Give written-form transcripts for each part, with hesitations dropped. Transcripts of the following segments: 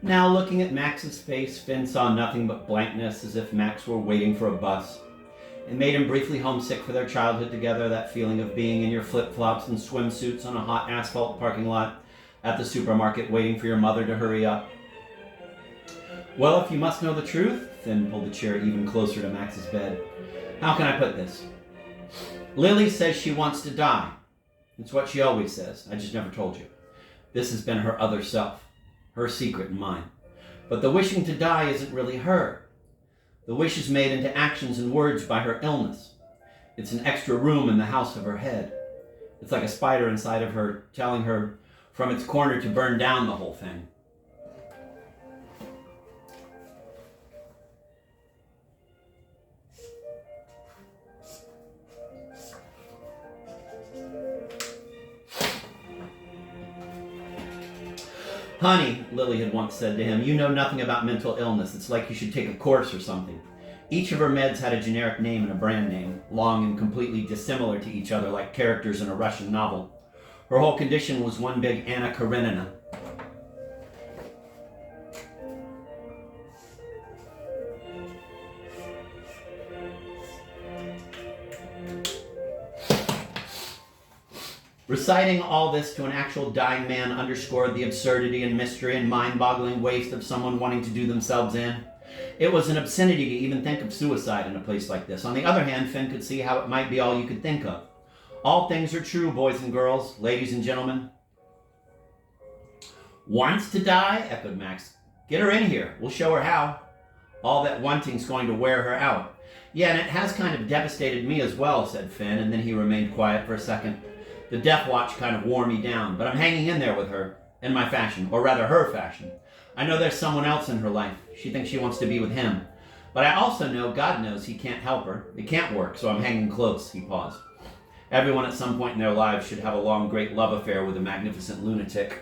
Now, looking at Max's face, Finn saw nothing but blankness, as if Max were waiting for a bus. It made him briefly homesick for their childhood together, that feeling of being in your flip-flops and swimsuits on a hot asphalt parking lot at the supermarket waiting for your mother to hurry up. Well, if you must know the truth, Finn pulled the chair even closer to Max's bed. How can I put this? Lily says she wants to die. It's what she always says. I just never told you. This has been her other self, her secret and mine. But the wishing to die isn't really her. The wish is made into actions and words by her illness. It's an extra room in the house of her head. It's like a spider inside of her, telling her from its corner to burn down the whole thing. Honey, Lily had once said to him, you know nothing about mental illness. It's like you should take a course or something. Each of her meds had a generic name and a brand name, long and completely dissimilar to each other, like characters in a Russian novel. Her whole condition was one big Anna Karenina. Reciting all this to an actual dying man underscored the absurdity and mystery and mind-boggling waste of someone wanting to do themselves in. It was an obscenity to even think of suicide in a place like this. On the other hand, Finn could see how it might be all you could think of. All things are true, boys and girls, ladies and gentlemen. Wants to die? Echoed Max. Get her in here. We'll show her how. All that wanting's going to wear her out. Yeah, and it has kind of devastated me as well, said Finn, and then he remained quiet for a second. The death watch kind of wore me down, but I'm hanging in there with her, in my fashion, or rather her fashion. I know there's someone else in her life. She thinks she wants to be with him. But I also know, God knows, he can't help her. It can't work, so I'm hanging close, he paused. Everyone at some point in their lives should have a long, great love affair with a magnificent lunatic.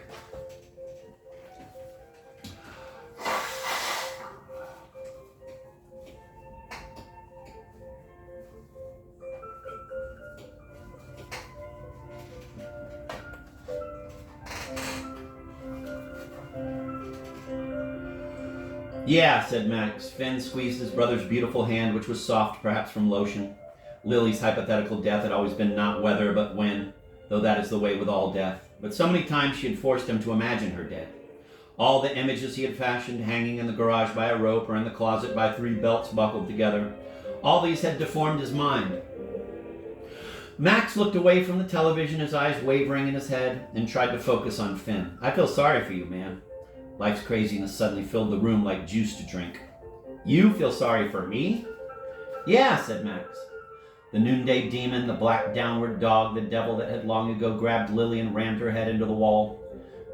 Yeah, said Max. Finn squeezed his brother's beautiful hand, which was soft, perhaps from lotion. Lily's hypothetical death had always been not whether, but when, though that is the way with all death. But so many times she had forced him to imagine her dead. All the images he had fashioned, hanging in the garage by a rope or in the closet by 3 belts buckled together, all these had deformed his mind. Max looked away from the television, his eyes wavering in his head, and tried to focus on Finn. I feel sorry for you, man. Life's craziness suddenly filled the room like juice to drink. You feel sorry for me? Yeah, said Max. The noonday demon, the black downward dog, the devil that had long ago grabbed Lily and rammed her head into the wall.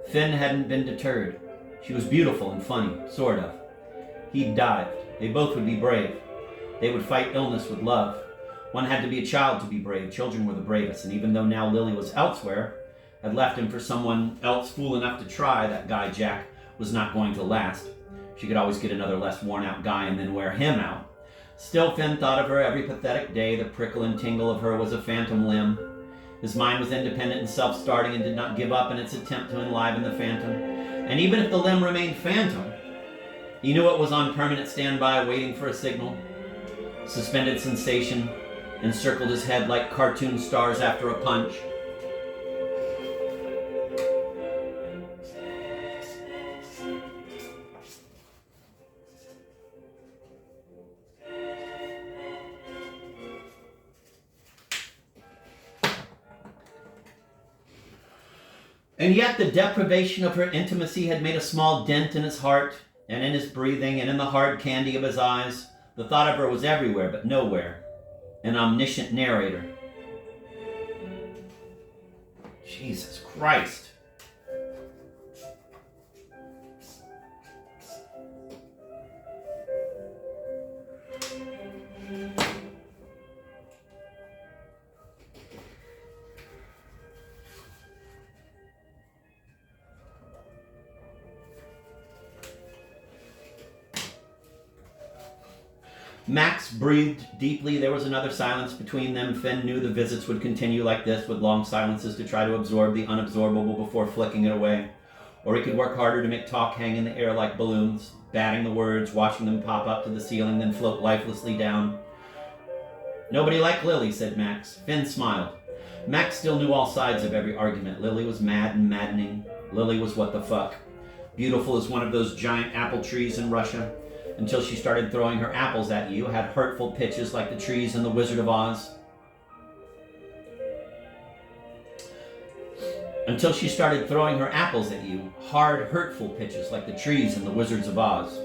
Finn hadn't been deterred. She was beautiful and funny, sort of. He'd dived. They both would be brave. They would fight illness with love. One had to be a child to be brave. Children were the bravest, and even though now Lily was elsewhere, had left him for someone else fool enough to try, that guy Jack was not going to last. She could always get another less worn-out guy and then wear him out. Still, Finn thought of her every pathetic day. The prickle and tingle of her was a phantom limb. His mind was independent and self-starting and did not give up in its attempt to enliven the phantom. And even if the limb remained phantom, he knew it was on permanent standby, waiting for a signal. Suspended sensation encircled his head like cartoon stars after a punch. And yet the deprivation of her intimacy had made a small dent in his heart, and in his breathing, and in the hard candy of his eyes. The thought of her was everywhere, but nowhere. An omniscient narrator. Jesus Christ. Max breathed deeply. There was another silence between them. Finn knew the visits would continue like this, with long silences to try to absorb the unabsorbable before flicking it away. Or he could work harder to make talk hang in the air like balloons, batting the words, watching them pop up to the ceiling, then float lifelessly down. Nobody liked Lily, said Max. Finn smiled. Max still knew all sides of every argument. Lily was mad and maddening. Lily was what the fuck. Beautiful as one of those giant apple trees in Russia, until she started throwing her apples at you, had hurtful pitches like the trees in The Wizard of Oz. Until she started throwing her apples at you, hard, hurtful pitches like the trees in The Wizard of Oz.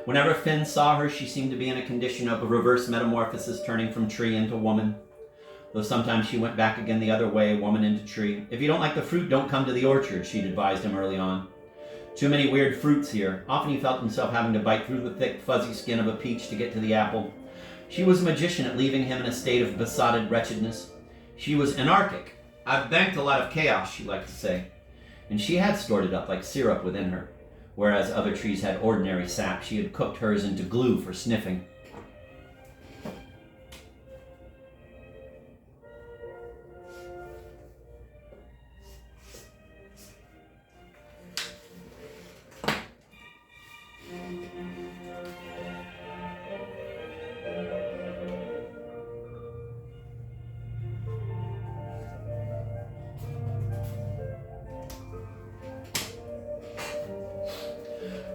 Whenever Finn saw her, she seemed to be in a condition of a reverse metamorphosis, turning from tree into woman. Though sometimes she went back again the other way, woman into tree. If you don't like the fruit, don't come to the orchard, she'd advised him early on. Too many weird fruits here. Often he felt himself having to bite through the thick, fuzzy skin of a peach to get to the apple. She was a magician at leaving him in a state of besotted wretchedness. She was anarchic. I've banked a lot of chaos, she liked to say. And she had stored it up like syrup within her. Whereas other trees had ordinary sap, she had cooked hers into glue for sniffing.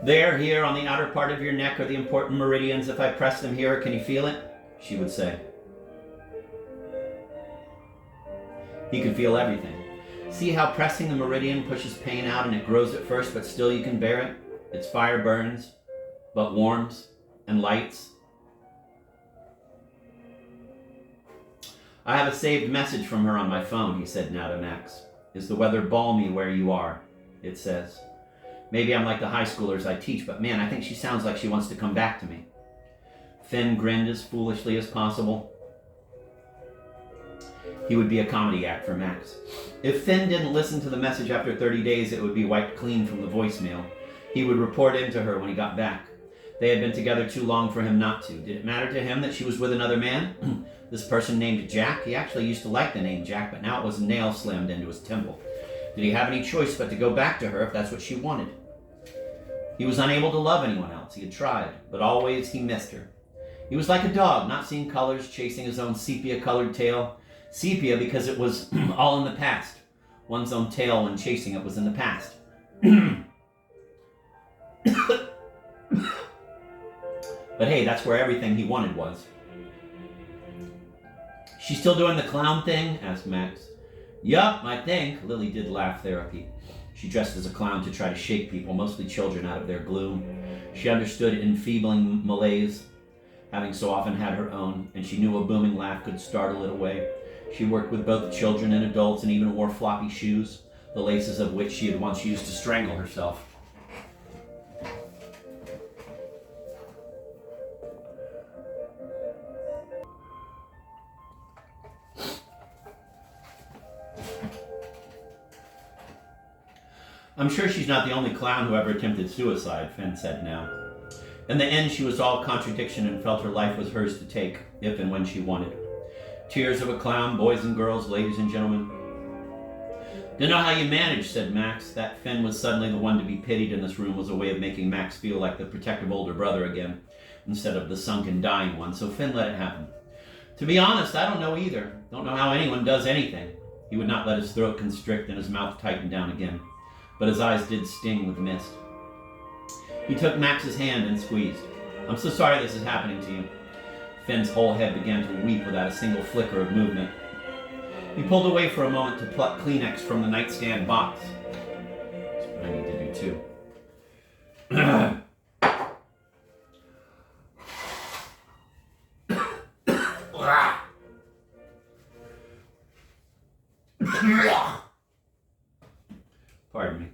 There, here, on the outer part of your neck are the important meridians. If I press them here, can you feel it? She would say. He could feel everything. See how pressing the meridian pushes pain out and it grows at first, but still you can bear it? Its fire burns, but warms and lights. I have a saved message from her on my phone, he said now to Max. Is the weather balmy where you are? It says. Maybe I'm like the high schoolers I teach, but man, I think she sounds like she wants to come back to me. Finn grinned as foolishly as possible. He would be a comedy act for Max. If Finn didn't listen to the message after 30 days, it would be wiped clean from the voicemail. He would report in to her when he got back. They had been together too long for him not to. Did it matter to him that she was with another man? This person named Jack? He actually used to like the name Jack, but now it was a nail slammed into his temple. Did he have any choice but to go back to her if that's what she wanted? He was unable to love anyone else. He had tried, but always he missed her. He was like a dog, not seeing colors, chasing his own sepia-colored tail. Sepia because it was all in the past. One's own tail when chasing it was in the past. But hey, that's where everything he wanted was. She still doing the clown thing? Asked Max. Yup, I think. Lily did laugh therapy. She dressed as a clown to try to shake people, mostly children, out of their gloom. She understood enfeebling malaise, having so often had her own, and she knew a booming laugh could startle it away. She worked with both children and adults and even wore floppy shoes, the laces of which she had once used to strangle herself. I'm sure she's not the only clown who ever attempted suicide, Finn said now. In the end, she was all contradiction and felt her life was hers to take, if and when she wanted. Tears of a clown, boys and girls, ladies and gentlemen. Don't know how you managed, said Max. That Finn was suddenly the one to be pitied in this room was a way of making Max feel like the protective older brother again, instead of the sunken dying one, so Finn let it happen. To be honest, I don't know either. Don't know how anyone does anything. He would not let his throat constrict and his mouth tighten down again, but his eyes did sting with mist. He took Max's hand and squeezed. I'm so sorry this is happening to you. Finn's whole head began to weep without a single flicker of movement. He pulled away for a moment to pluck Kleenex from the nightstand box. That's what I need to do too. Pardon me.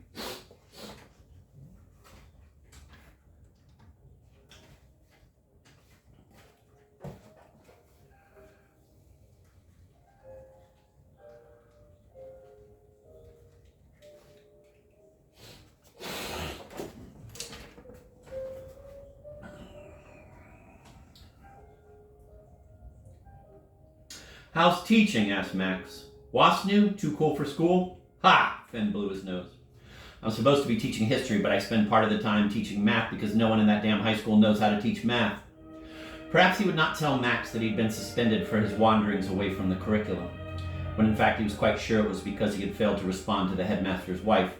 How's teaching? Asked Max. Wasnu? Too cool for school? Ha! Finn blew his nose. I'm supposed to be teaching history, but I spend part of the time teaching math because no one in that damn high school knows how to teach math. Perhaps he would not tell Max that he'd been suspended for his wanderings away from the curriculum, when in fact he was quite sure it was because he had failed to respond to the headmaster's wife,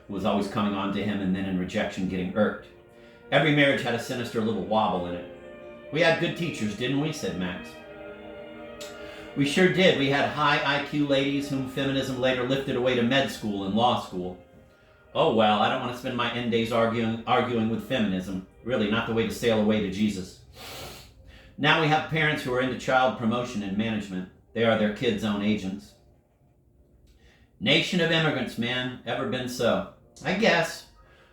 who was always coming on to him and then in rejection getting irked. Every marriage had a sinister little wobble in it. We had good teachers, didn't we? Said Max. We sure did. We had high IQ ladies whom feminism later lifted away to med school and law school. Oh well, I don't want to spend my end days arguing with feminism. Really, not the way to sail away to Jesus. Now we have parents who are into child promotion and management. They are their kids' own agents. Nation of immigrants, man. Ever been so? I guess.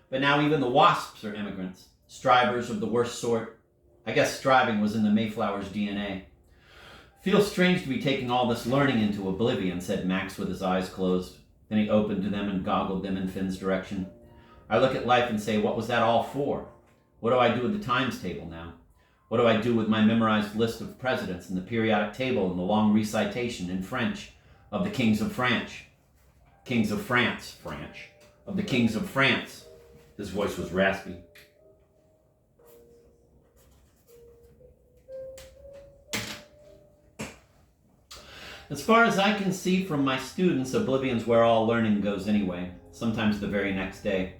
But now even the WASPs are immigrants. Strivers of the worst sort. I guess striving was in the Mayflower's DNA. Feels strange to be taking all this learning into oblivion, said Max with his eyes closed. Then he opened to them and goggled them in Finn's direction. I look at life and say, what was that all for? What do I do with the times table now? What do I do with my memorized list of presidents and the periodic table and the long recitation in French of the kings of France? Kings of France. Of the kings of France. His voice was raspy. As far as I can see from my students, oblivion's where all learning goes anyway, sometimes the very next day.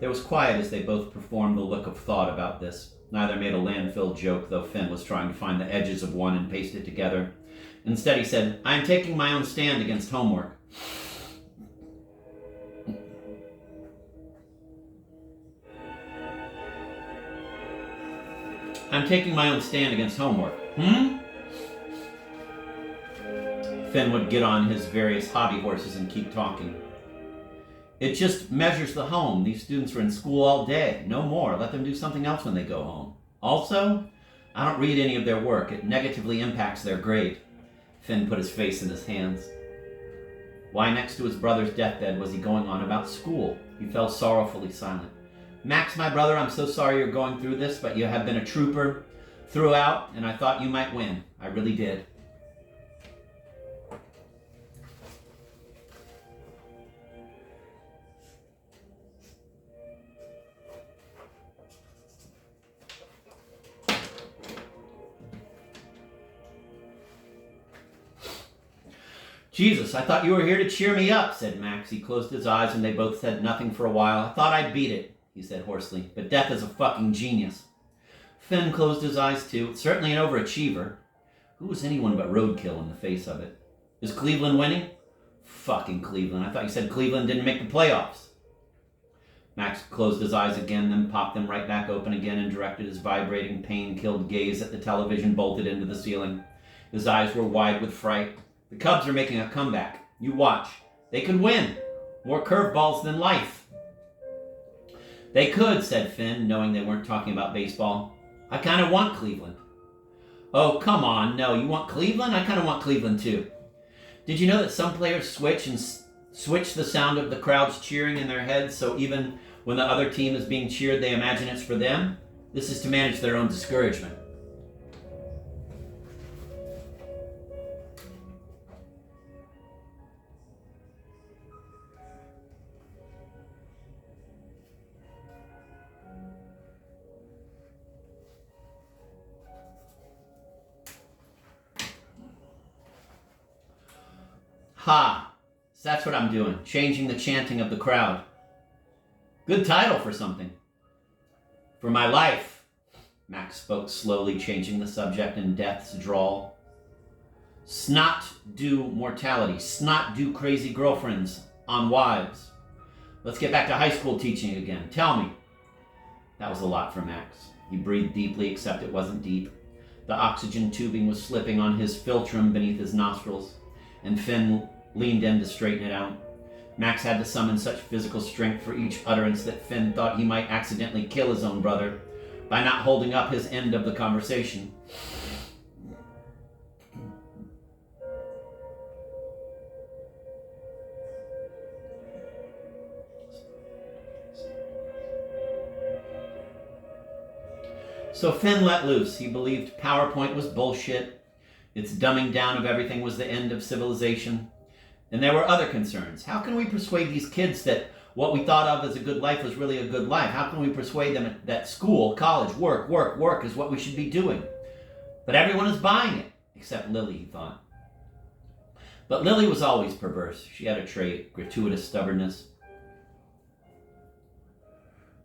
There was quiet as they both performed the look of thought about this. Neither made a landfill joke, though Finn was trying to find the edges of one and paste it together. Instead he said, I am taking my own stand against homework. I'm taking my own stand against homework. Finn would get on his various hobby horses and keep talking. It just measures the home. These students are in school all day. No more. Let them do something else when they go home. Also, I don't read any of their work. It negatively impacts their grade. Finn put his face in his hands. Why next to his brother's deathbed was he going on about school? He fell sorrowfully silent. Max, my brother, I'm so sorry you're going through this, but you have been a trooper throughout, and I thought you might win. I really did. Jesus, I thought you were here to cheer me up, said Max. He closed his eyes and they both said nothing for a while. I thought I'd beat it, he said hoarsely, but death is a fucking genius. Finn closed his eyes too. Certainly an overachiever. Who was anyone but roadkill in the face of it? Is Cleveland winning? Fucking Cleveland. I thought you said Cleveland didn't make the playoffs. Max closed his eyes again, then popped them right back open again and directed his vibrating, pain-killed gaze at the television bolted into the ceiling. His eyes were wide with fright. The Cubs are making a comeback. You watch. They could win. More curveballs than life. They could, said Finn, knowing they weren't talking about baseball. I kind of want Cleveland. Oh, come on. No, you want Cleveland? I kind of want Cleveland too. Did you know that some players switch the sound of the crowds cheering in their heads so even when the other team is being cheered, they imagine it's for them? This is to manage their own discouragement. Ha! So that's what I'm doing, changing the chanting of the crowd. Good title for something. For my life, Max spoke slowly, changing the subject in death's drawl. Snot do mortality. Snot do crazy girlfriends on wives. Let's get back to high school teaching again. Tell me. That was a lot for Max. He breathed deeply, except it wasn't deep. The oxygen tubing was slipping on his philtrum beneath his nostrils, and Finn leaned in to straighten it out. Max had to summon such physical strength for each utterance that Finn thought he might accidentally kill his own brother by not holding up his end of the conversation. So Finn let loose. He believed PowerPoint was bullshit. Its dumbing down of everything was the end of civilization. And there were other concerns. How can we persuade these kids that what we thought of as a good life was really a good life? How can we persuade them that school, college, work is what we should be doing? But everyone is buying it, except Lily, he thought. But Lily was always perverse. She had a trait, gratuitous stubbornness,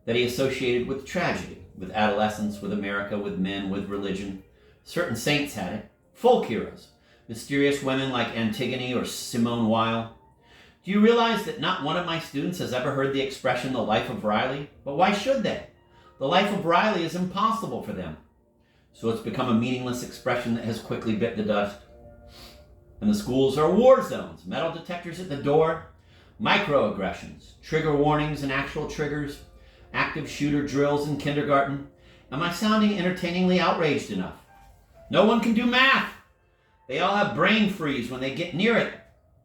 that he associated with tragedy, with adolescence, with America, with men, with religion. Certain saints had it. Folk heroes. Mysterious women like Antigone or Simone Weil. Do you realize that not one of my students has ever heard the expression, the life of Riley? But why should they? The life of Riley is impossible for them. So it's become a meaningless expression that has quickly bit the dust. And the schools are war zones, metal detectors at the door, microaggressions, trigger warnings and actual triggers, active shooter drills in kindergarten. Am I sounding entertainingly outraged enough? No one can do math. They all have brain freeze when they get near it,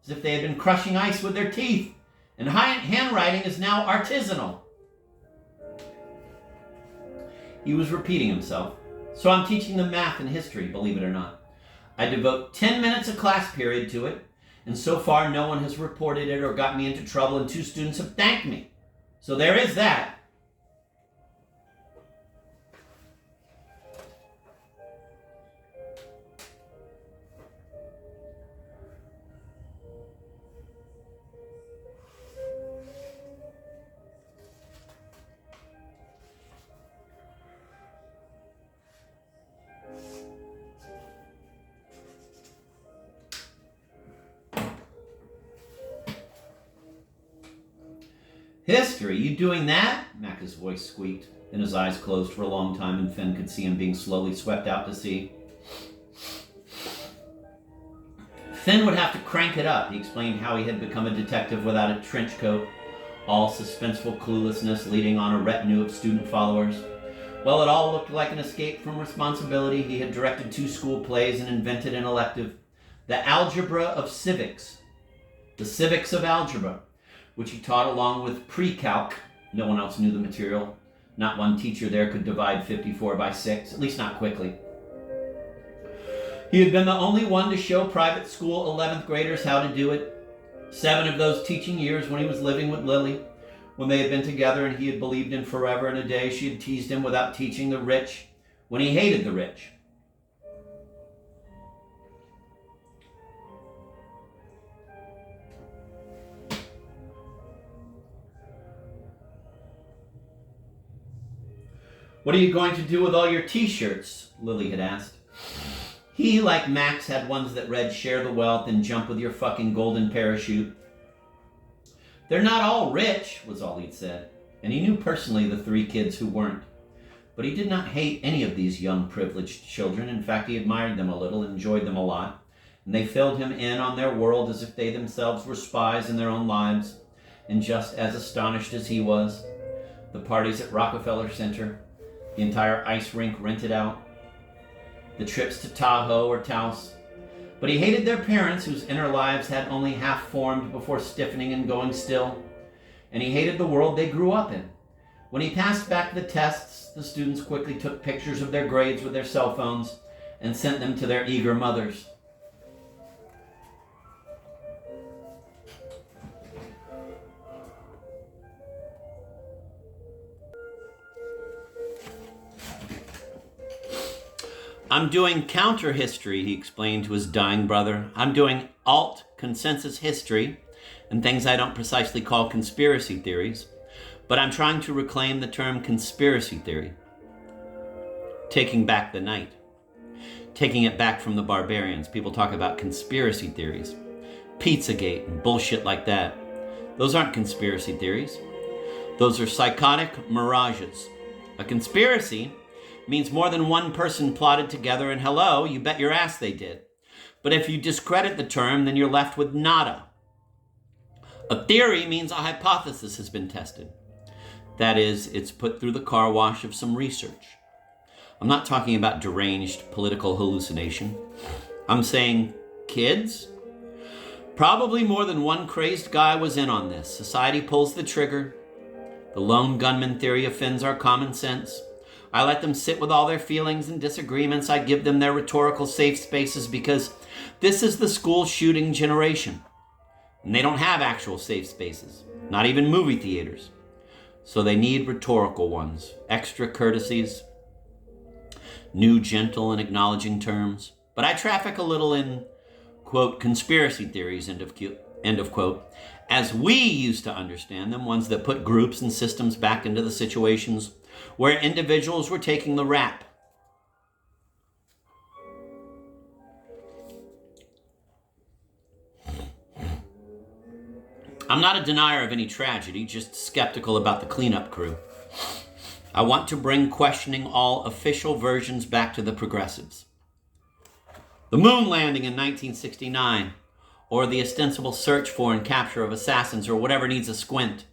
as if they had been crushing ice with their teeth. And handwriting is now artisanal. He was repeating himself. So I'm teaching them math and history, believe it or not. I devote 10 minutes a class period to it, and so far no one has reported it or got me into trouble, and 2 students have thanked me. So there is that. History? You doing that? Mac's voice squeaked. Then his eyes closed for a long time, and Finn could see him being slowly swept out to sea. Finn would have to crank it up. He explained how he had become a detective without a trench coat, all suspenseful cluelessness leading on a retinue of student followers. Well, it all looked like an escape from responsibility. He had directed 2 school plays and invented an elective, the Algebra of Civics, the Civics of Algebra, which he taught along with pre-calc. No one else knew the material. Not one teacher there could divide 54 by 6, at least not quickly. He had been the only one to show private school 11th graders how to do it. 7 of those teaching years when he was living with Lily, when they had been together and he had believed in forever and a day, she had teased him without teaching the rich, when he hated the rich. What are you going to do with all your t-shirts? Lily had asked. He, like Max, had ones that read, share the wealth and jump with your fucking golden parachute. They're not all rich, was all he'd said. And he knew personally the 3 kids who weren't. But he did not hate any of these young privileged children. In fact, he admired them a little and enjoyed them a lot. And they filled him in on their world as if they themselves were spies in their own lives. And just as astonished as he was. The parties at Rockefeller Center, the entire ice rink rented out, the trips to Tahoe or Taos. But he hated their parents, whose inner lives had only half formed before stiffening and going still. And he hated the world they grew up in. When he passed back the tests, the students quickly took pictures of their grades with their cell phones and sent them to their eager mothers. I'm doing counter-history, he explained to his dying brother. I'm doing alt-consensus history and things I don't precisely call conspiracy theories, but I'm trying to reclaim the term conspiracy theory. Taking back the night. Taking it back from the barbarians. People talk about conspiracy theories. Pizzagate and bullshit like that. Those aren't conspiracy theories. Those are psychotic mirages. A conspiracy means more than one person plotted together, and hello, you bet your ass they did. But if you discredit the term, then you're left with nada. A theory means a hypothesis has been tested. That is, it's put through the car wash of some research. I'm not talking about deranged political hallucination. I'm saying, kids? Probably more than one crazed guy was in on this. Society pulls the trigger. The lone gunman theory offends our common sense. I let them sit with all their feelings and disagreements. I give them their rhetorical safe spaces because this is the school shooting generation. And they don't have actual safe spaces, not even movie theaters. So they need rhetorical ones, extra courtesies, new gentle and acknowledging terms. But I traffic a little in, quote, conspiracy theories, end of quote, as we used to understand them, ones that put groups and systems back into the situations where individuals were taking the rap. I'm not a denier of any tragedy, just skeptical about the cleanup crew. I want to bring questioning all official versions back to the progressives. The moon landing in 1969, or the ostensible search for and capture of assassins, or whatever needs a squint.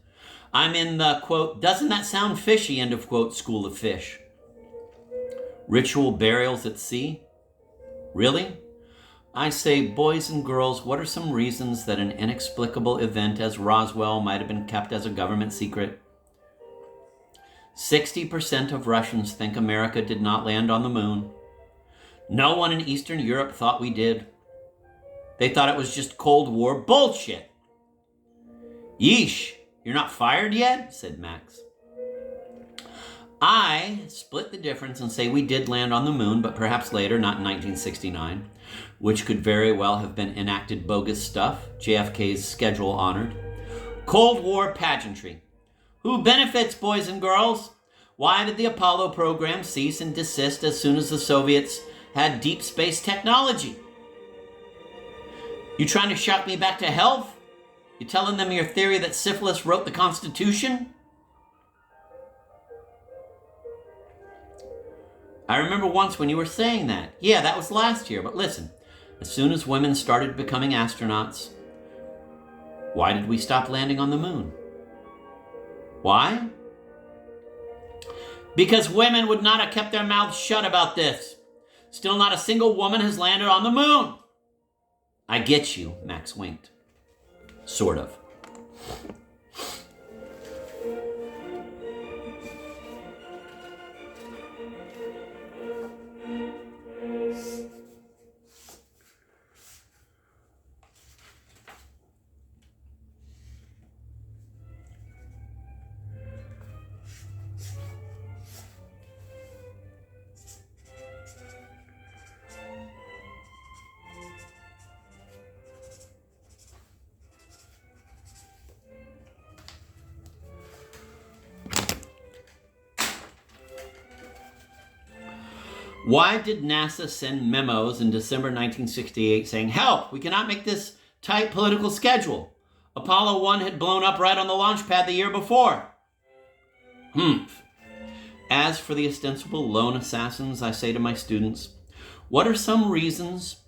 I'm in the, quote, doesn't that sound fishy, end of quote, school of fish. Ritual burials at sea? Really? I say, boys and girls, what are some reasons that an inexplicable event as Roswell might have been kept as a government secret? 60% of Russians think America did not land on the moon. No one in Eastern Europe thought we did. They thought it was just Cold War bullshit. Yeesh, you're not fired yet? Said Max. I split the difference and say we did land on the moon, but perhaps later, not in 1969, which could very well have been enacted bogus stuff, JFK's schedule honored. Cold War pageantry. Who benefits, boys and girls? Why did the Apollo program cease and desist as soon as the Soviets had deep space technology? You trying to shock me back to health? You telling them your theory that syphilis wrote the Constitution? I remember once when you were saying that. Yeah, that was last year, but listen, as soon as women started becoming astronauts, why did we stop landing on the moon? Why? Because women would not have kept their mouths shut about this. Still not a single woman has landed on the moon. I get you, Max winked. Sort of. Why did NASA send memos in December 1968 saying, help, we cannot make this tight political schedule? Apollo 1 had blown up right on the launch pad the year before. As for the ostensible lone assassins, I say to my students, what are some reasons?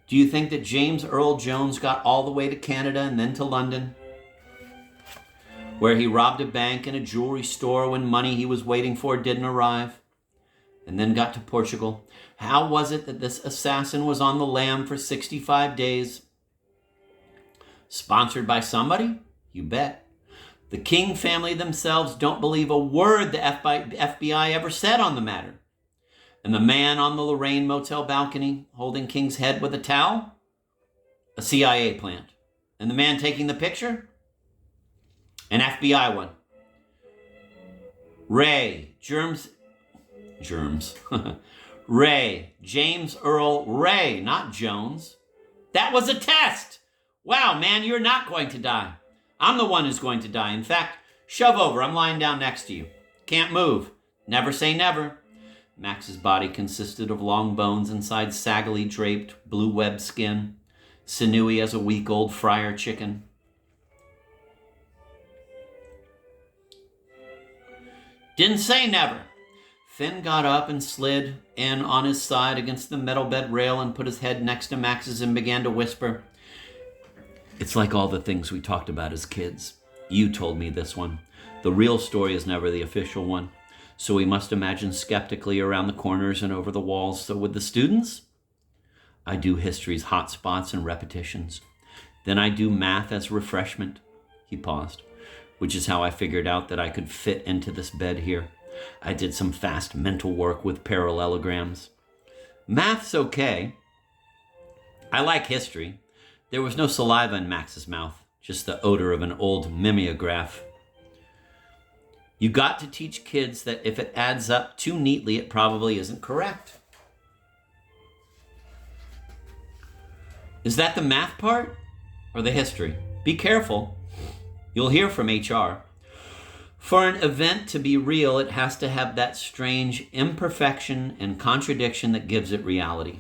Do you think that James Earl Jones got all the way to Canada and then to London, where he robbed a bank and a jewelry store when money he was waiting for didn't arrive? And then got to Portugal? How was it that this assassin was on the lam for 65 days? Sponsored by somebody? You bet. The King family themselves don't believe a word the FBI ever said on the matter. And the man on the Lorraine motel balcony holding King's head with a towel? A CIA plant. And the man taking the picture? An FBI one. Ray, James Earl Ray, not Jones. That was a test. Wow, man, you're not going to die. I'm the one who's going to die. In fact, shove over. I'm lying down next to you. Can't move. Never say never. Max's body consisted of long bones inside saggily draped blue web skin, sinewy as a week-old fryer chicken. Didn't say never. Finn got up and slid in on his side against the metal bed rail and put his head next to Max's and began to whisper. It's like all the things we talked about as kids. You told me this one. The real story is never the official one, so we must imagine skeptically around the corners and over the walls. So with the students, I do history's hot spots and repetitions. Then I do math as refreshment. He paused, which is how I figured out that I could fit into this bed here. I did some fast mental work with parallelograms. Math's okay. I like history. There was no saliva in Max's mouth, just the odor of an old mimeograph. You got to teach kids that if it adds up too neatly, it probably isn't correct. Is that the math part or the history? Be careful. You'll hear from HR. For an event to be real, it has to have that strange imperfection and contradiction that gives it reality.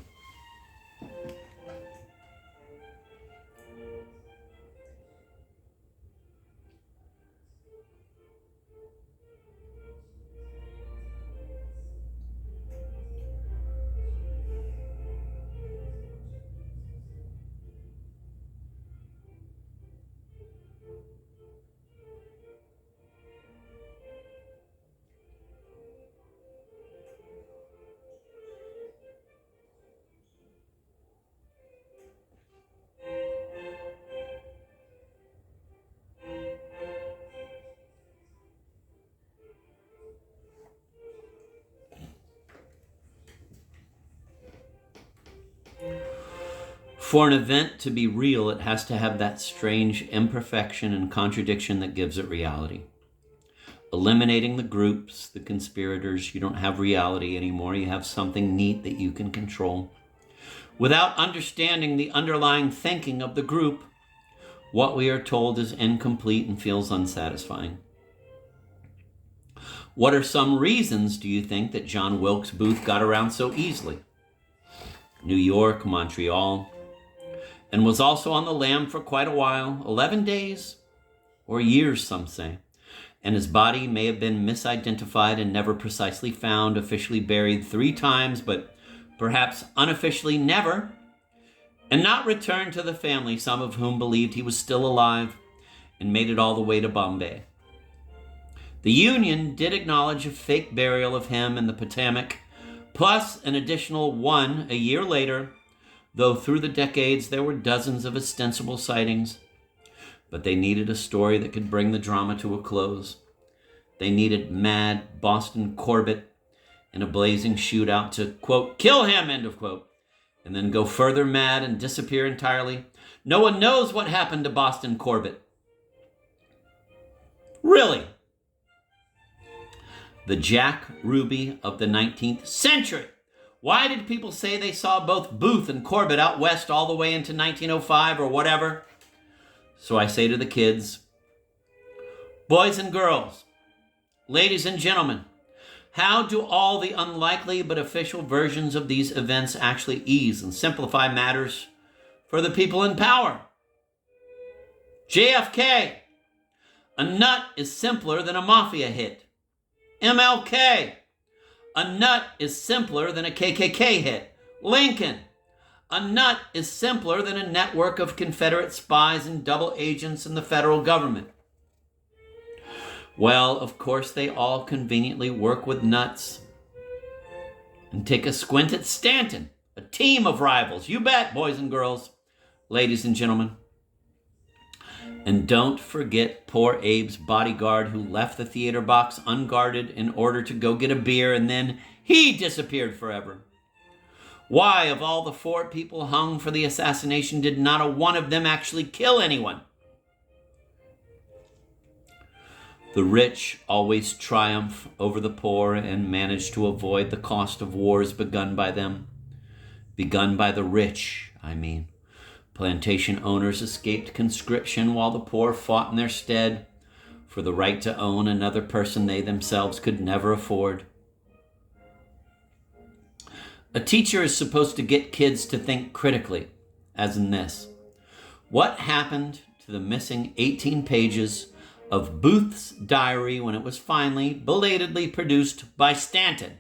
For an event to be real, it has to have that strange imperfection and contradiction that gives it reality. Eliminating the groups, the conspirators, you don't have reality anymore. You have something neat that you can control. Without understanding the underlying thinking of the group, what we are told is incomplete and feels unsatisfying. What are some reasons, do you think, that John Wilkes Booth got around so easily? New York, Montreal, and was also on the lam for quite a while, 11 days or years, some say. And his body may have been misidentified and never precisely found, officially buried 3 times, but perhaps unofficially never, and not returned to the family, some of whom believed he was still alive and made it all the way to Bombay. The Union did acknowledge a fake burial of him in the Potomac, plus an additional one a year later, though through the decades there were dozens of ostensible sightings. But they needed a story that could bring the drama to a close. They needed mad Boston Corbett in a blazing shootout to, quote, kill him, end of quote, and then go further mad and disappear entirely. No one knows what happened to Boston Corbett. Really? The Jack Ruby of the 19th century. Why did people say they saw both Booth and Corbett out west all the way into 1905 or whatever? So I say to the kids, boys and girls, ladies and gentlemen, how do all the unlikely but official versions of these events actually ease and simplify matters for the people in power? JFK, a nut is simpler than a mafia hit. MLK, a nut is simpler than a KKK hit. Lincoln, a nut is simpler than a network of Confederate spies and double agents in the federal government. Well, of course, they all conveniently work with nuts. And take a squint at Stanton, a team of rivals. You bet, boys and girls, ladies and gentlemen. And don't forget poor Abe's bodyguard who left the theater box unguarded in order to go get a beer, and then he disappeared forever. Why, of all the 4 people hung for the assassination, did not a one of them actually kill anyone? The rich always triumph over the poor and manage to avoid the cost of wars begun by them. Begun by the rich, I mean. Plantation owners escaped conscription while the poor fought in their stead for the right to own another person they themselves could never afford. A teacher is supposed to get kids to think critically, as in this. What happened to the missing 18 pages of Booth's diary when it was finally, belatedly produced by Stanton?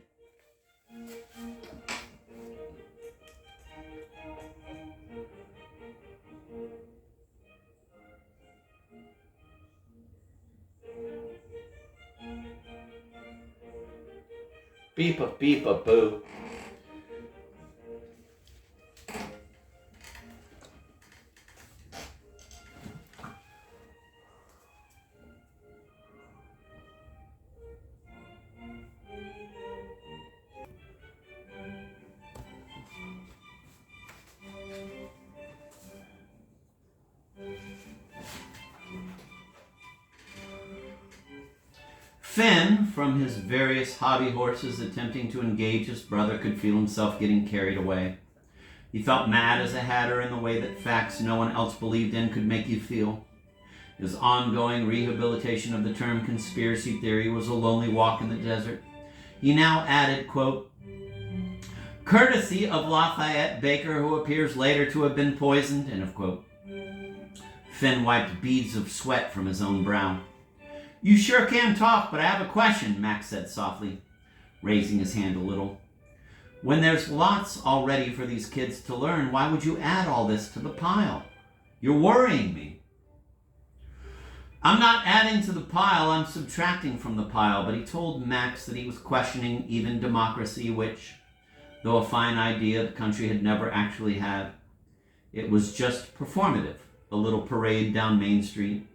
Beep-a-beep-a-boo. Finn, from his various hobby horses attempting to engage his brother, could feel himself getting carried away. He felt mad as a hatter in the way that facts no one else believed in could make you feel. His ongoing rehabilitation of the term conspiracy theory was a lonely walk in the desert. He now added, quote, courtesy of Lafayette Baker, who appears later to have been poisoned, end of quote. Finn wiped beads of sweat from his own brow. You sure can talk, but I have a question, Max said softly, raising his hand a little. When there's lots already for these kids to learn, why would you add all this to the pile? You're worrying me. I'm not adding to the pile, I'm subtracting from the pile, but he told Max that he was questioning even democracy, which, though a fine idea the country had never actually had, it was just performative, a little parade down Main Street.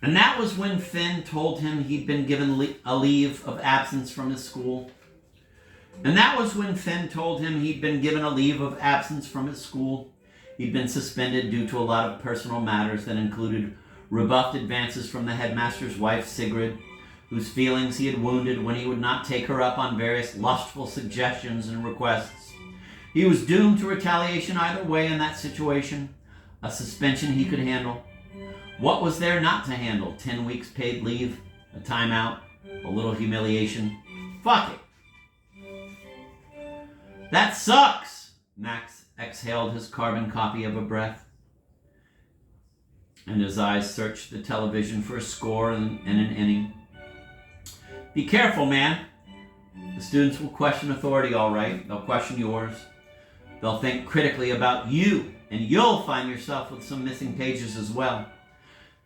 And that was when Finn told him he'd been given a leave of absence from his school. He'd been suspended due to a lot of personal matters that included rebuffed advances from the headmaster's wife, Sigrid, whose feelings he had wounded when he would not take her up on various lustful suggestions and requests. He was doomed to retaliation either way in that situation. A suspension he could handle. What was there not to handle? 10 weeks paid leave, a timeout, a little humiliation. Fuck it. That sucks! Max exhaled his carbon copy of a breath, and his eyes searched the television for a score and an inning. Be careful, man. The students will question authority, all right. They'll question yours. They'll think critically about you, and you'll find yourself with some missing pages as well.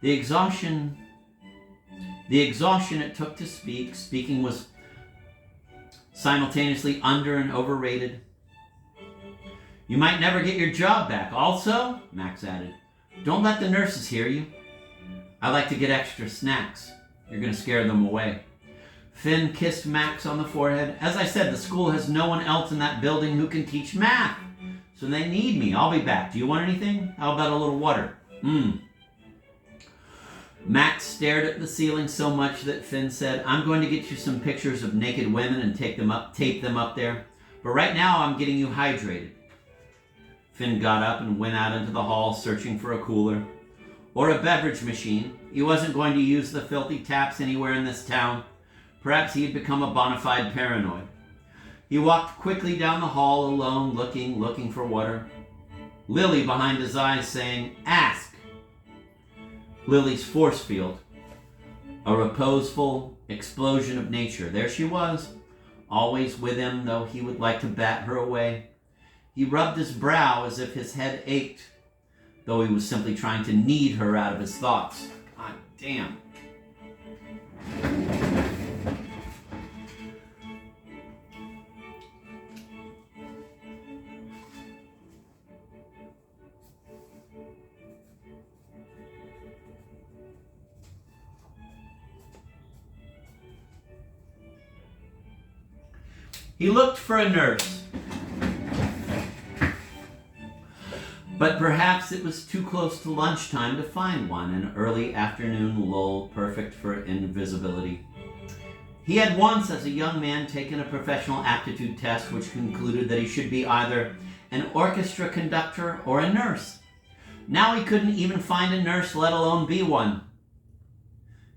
The exhaustion it took to speak, speaking was simultaneously under and overrated. You might never get your job back. Also, Max added, don't let the nurses hear you. I like to get extra snacks. You're going to scare them away. Finn kissed Max on the forehead. As I said, the school has no one else in that building who can teach math. So they need me. I'll be back. Do you want anything? How about a little water? Max stared at the ceiling so much that Finn said, I'm going to get you some pictures of naked women and tape them up there. But right now I'm getting you hydrated. Finn got up and went out into the hall searching for a cooler or a beverage machine. He wasn't going to use the filthy taps anywhere in this town. Perhaps he had become a bona fide paranoid. He walked quickly down the hall alone, looking for water. Lily behind his eyes saying, ask. Lily's force field, a reposeful explosion of nature. There she was, always with him, though he would like to bat her away. He rubbed his brow as if his head ached, though he was simply trying to knead her out of his thoughts. God damn. He looked for a nurse, but perhaps it was too close to lunchtime to find one, an early afternoon lull perfect for invisibility. He had once, as a young man, taken a professional aptitude test which concluded that he should be either an orchestra conductor or a nurse. Now he couldn't even find a nurse, let alone be one.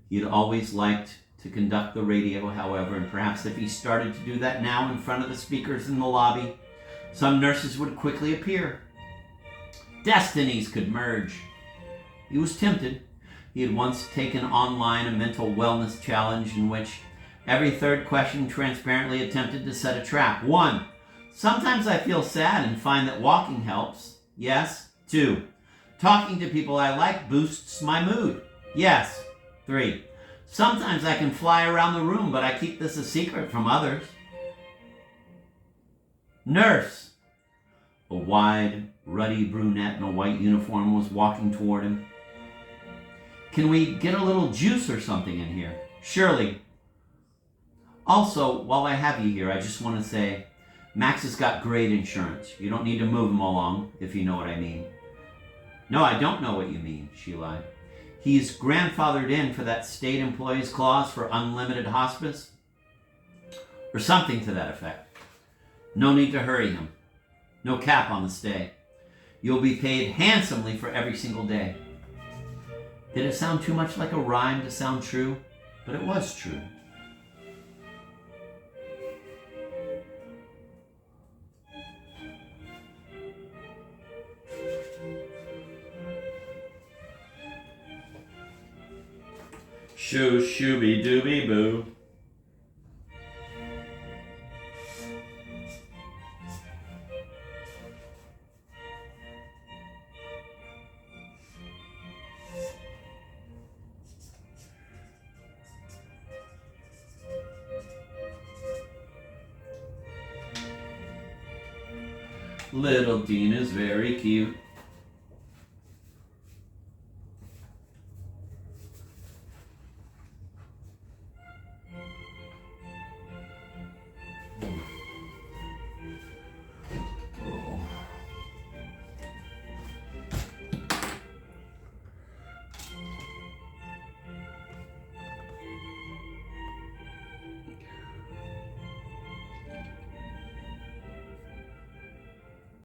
He had always liked to conduct the radio, however, and perhaps if he started to do that now in front of the speakers in the lobby, some nurses would quickly appear. Destinies could merge. He was tempted. He had once taken online a mental wellness challenge in which every third question transparently attempted to set a trap. 1. Sometimes I feel sad and find that walking helps. Yes. 2. Talking to people I like boosts my mood. Yes. 3. Sometimes I can fly around the room, but I keep this a secret from others. Nurse. A wide, ruddy brunette in a white uniform was walking toward him. Can we get a little juice or something in here? Surely. Also, while I have you here, I just want to say, Max has got great insurance. You don't need to move him along, if you know what I mean. No, I don't know what you mean, she lied. he's grandfathered in for that state employees clause for unlimited hospice, or something to that effect. No need to hurry him. No cap on the stay. You'll be paid handsomely for every single day. Did it sound too much like a rhyme to sound true? But it was true. Shoo shooby dooby boo. Little Dean is very cute.